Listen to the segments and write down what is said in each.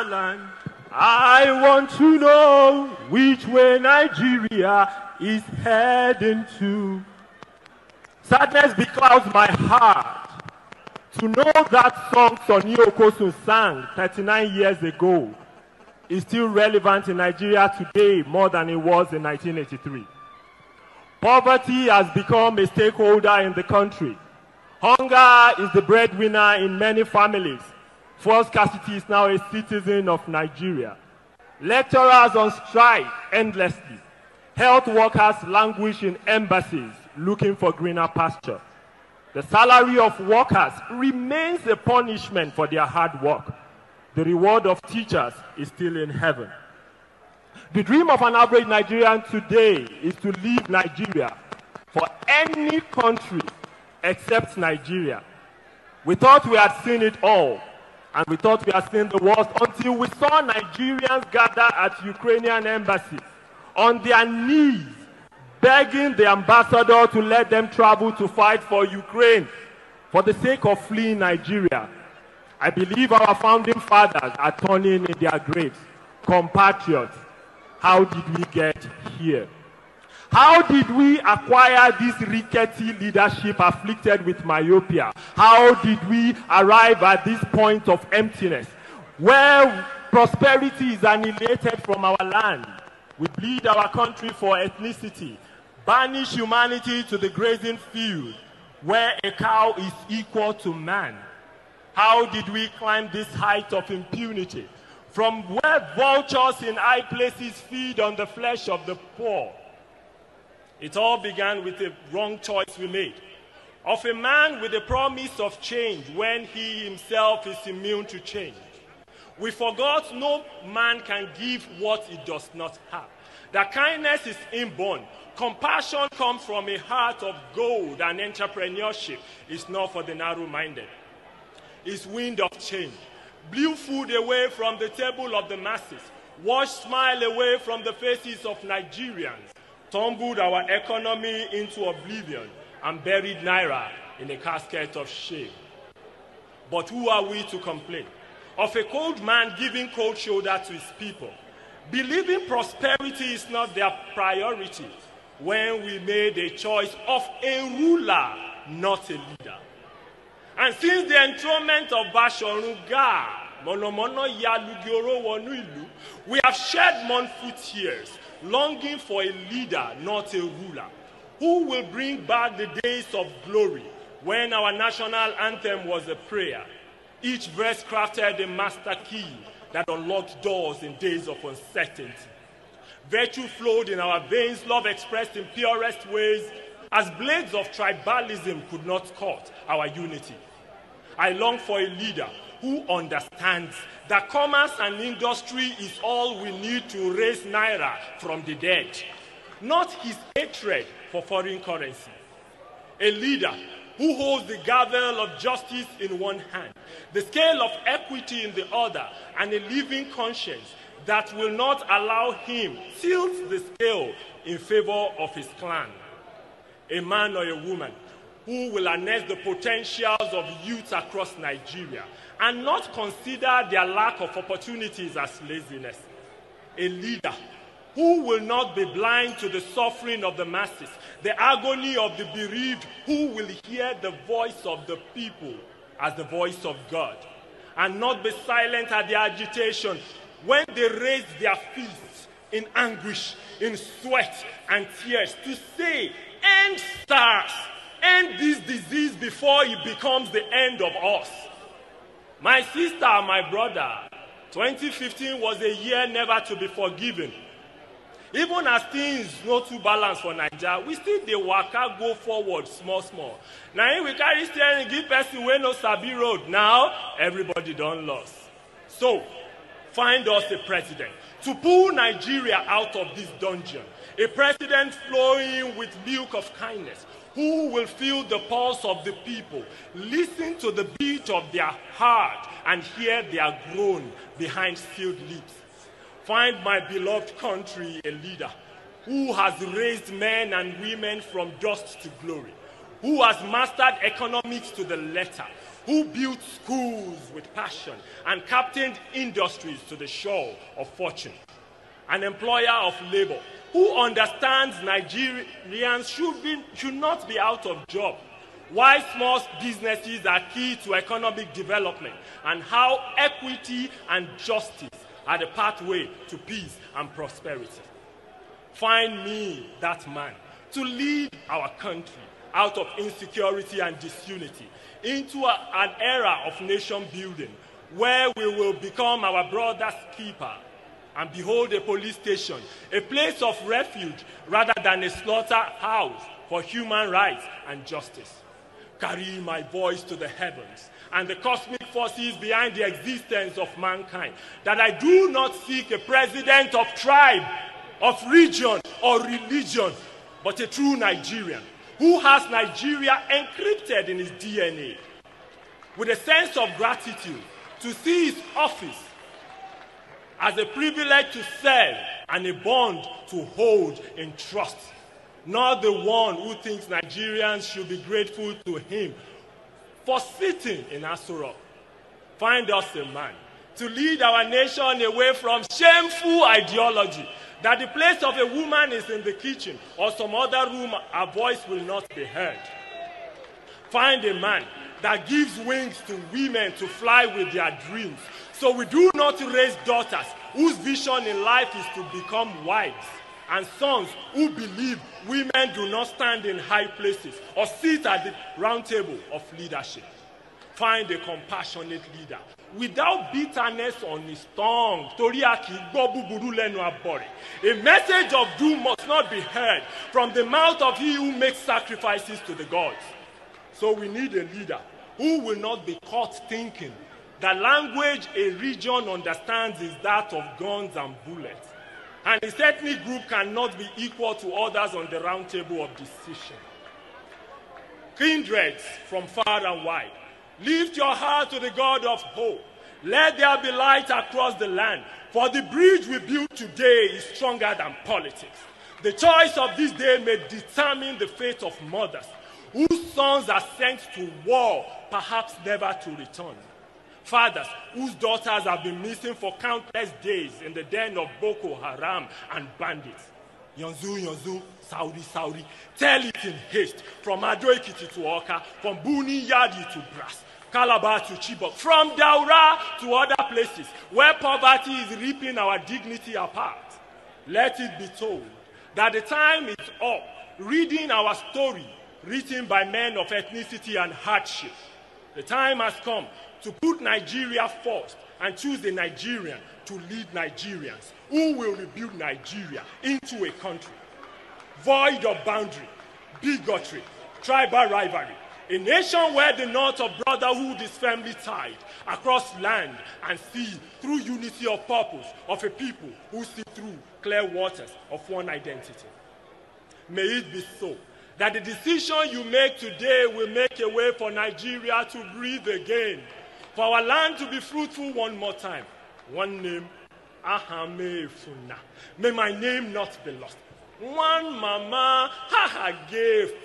land. I want to know which way Nigeria is heading to. Sadness beclouds my heart to know that song Sonny Okosun sang 39 years ago is still relevant in Nigeria today more than it was in 1983. Poverty has become a stakeholder in the country. Hunger is the breadwinner in many families. Fuel scarcity is now a citizen of Nigeria. Lecturers on strike endlessly. Health workers languish in embassies looking for greener pasture. The salary of workers remains a punishment for their hard work. The reward of teachers is still in heaven. The dream of an average Nigerian today is to leave Nigeria for any country except Nigeria. We thought we had seen it all, and we thought we had seen the worst until we saw Nigerians gather at Ukrainian embassies on their knees, begging the ambassador to let them travel to fight for Ukraine for the sake of fleeing Nigeria. I believe our founding fathers are turning in their graves. Compatriots, how did we get here? How did we acquire this rickety leadership afflicted with myopia? How did we arrive at this point of emptiness where prosperity is annihilated from our land? We bleed our country for ethnicity, banish humanity to the grazing field where a cow is equal to man. How did we climb this height of impunity from where vultures in high places feed on the flesh of the poor? It all began with a wrong choice we made, of a man with a promise of change when he himself is immune to change. We forgot no man can give what he does not have. That kindness is inborn. Compassion comes from a heart of gold, and entrepreneurship is not for the narrow-minded. It's wind of change. Blew food away from the table of the masses. Washed smile away from the faces of Nigerians. Tumbled our economy into oblivion and buried Naira in a casket of shame. But who are we to complain of a cold man giving cold shoulder to his people, believing prosperity is not their priority when we made a choice of a ruler, not a leader? And since the enthronement of Bashorun Gaa, we have shed mournful tears, longing for a leader, not a ruler, who will bring back the days of glory when our national anthem was a prayer. Each verse crafted a master key that unlocked doors in days of uncertainty. Virtue flowed in our veins, love expressed in purest ways, as blades of tribalism could not cut our unity. I long for a leader who understands that commerce and industry is all we need to raise Naira from the dead, not his hatred for foreign currency. A leader who holds the gavel of justice in one hand, the scale of equity in the other, and a living conscience that will not allow him tilt the scale in favor of his clan. A man or a woman who will harness the potentials of youth across Nigeria and not consider their lack of opportunities as laziness. A leader who will not be blind to the suffering of the masses, the agony of the bereaved, who will hear the voice of the people as the voice of God, and not be silent at their agitation when they raise their fists in anguish, in sweat and tears to say, "End SARS, end this disease before it becomes the end of us." My sister, my brother, 2015 was a year never to be forgiven. Even as things no too balance for Nigeria, we still dey waka go forward small small. Now we carry steering give person wey no sabi road. Now everybody don lost. So find us a president to pull Nigeria out of this dungeon. A president flowing with milk of kindness, who will feel the pulse of the people, listen to the beat of their heart, and hear their groan behind sealed lips. Find my beloved country a leader who has raised men and women from dust to glory, who has mastered economics to the letter, who built schools with passion and captained industries to the shore of fortune. An employer of labor who understands Nigerians should not be out of job, why small businesses are key to economic development, and how equity and justice are the pathway to peace and prosperity. Find me that man to lead our country out of insecurity and disunity into an era of nation building where we will become our brother's keeper and behold a police station, a place of refuge rather than a slaughterhouse for human rights and justice. Carry my voice to the heavens and the cosmic forces behind the existence of mankind, that I do not seek a president of tribe, of region or religion, but a true Nigerian who has Nigeria encrypted in his DNA, with a sense of gratitude to see his office as a privilege to serve and a bond to hold in trust, not the one who thinks Nigerians should be grateful to him for sitting in Aso Rock. Find us a man to lead our nation away from shameful ideology that the place of a woman is in the kitchen or some other room her voice will not be heard. Find a man that gives wings to women to fly with their dreams, so we do not raise daughters whose vision in life is to become wives, and sons who believe women do not stand in high places or sit at the round table of leadership. Find a compassionate leader without bitterness on his tongue. A message of doom must not be heard from the mouth of he who makes sacrifices to the gods. So we need a leader who will not be caught thinking the language a region understands is that of guns and bullets, and his ethnic group cannot be equal to others on the round table of decision. Kindreds from far and wide, lift your heart to the God of hope. Let there be light across the land, for the bridge we build today is stronger than politics. The choice of this day may determine the fate of mothers whose sons are sent to war, perhaps never to return. Fathers whose daughters have been missing for countless days in the den of Boko Haram and bandits. Yonzu, Sauri, tell it in haste, from Ado-Ekiti to Oka, from Buni Yadi to Brass, Calabar to Chibok, from Daura to other places where poverty is ripping our dignity apart. Let it be told that the time is up, reading our story written by men of ethnicity and hardship. The time has come to put Nigeria first and choose a Nigerian to lead Nigerians who will rebuild Nigeria into a country void of boundary, bigotry, tribal rivalry, a nation where the knot of brotherhood is firmly tied across land and sea through unity of purpose of a people who see through clear waters of one identity. May it be so that the decision you make today will make a way for Nigeria to breathe again, for our land to be fruitful one more time. One name, Ahame Funa. May my name not be lost. One mama,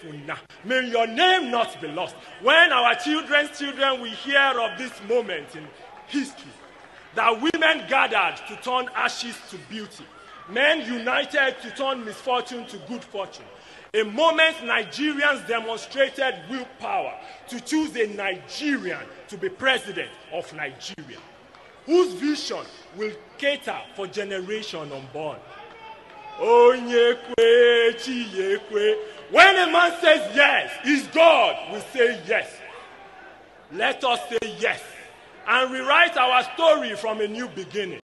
Funa. May your name not be lost. When our children's children will hear of this moment in history, that women gathered to turn ashes to beauty, men united to turn misfortune to good fortune, a moment Nigerians demonstrated willpower to choose a Nigerian to be president of Nigeria, whose vision will cater for generation unborn. When a man says yes, his God will say yes. Let us say yes and rewrite our story from a new beginning.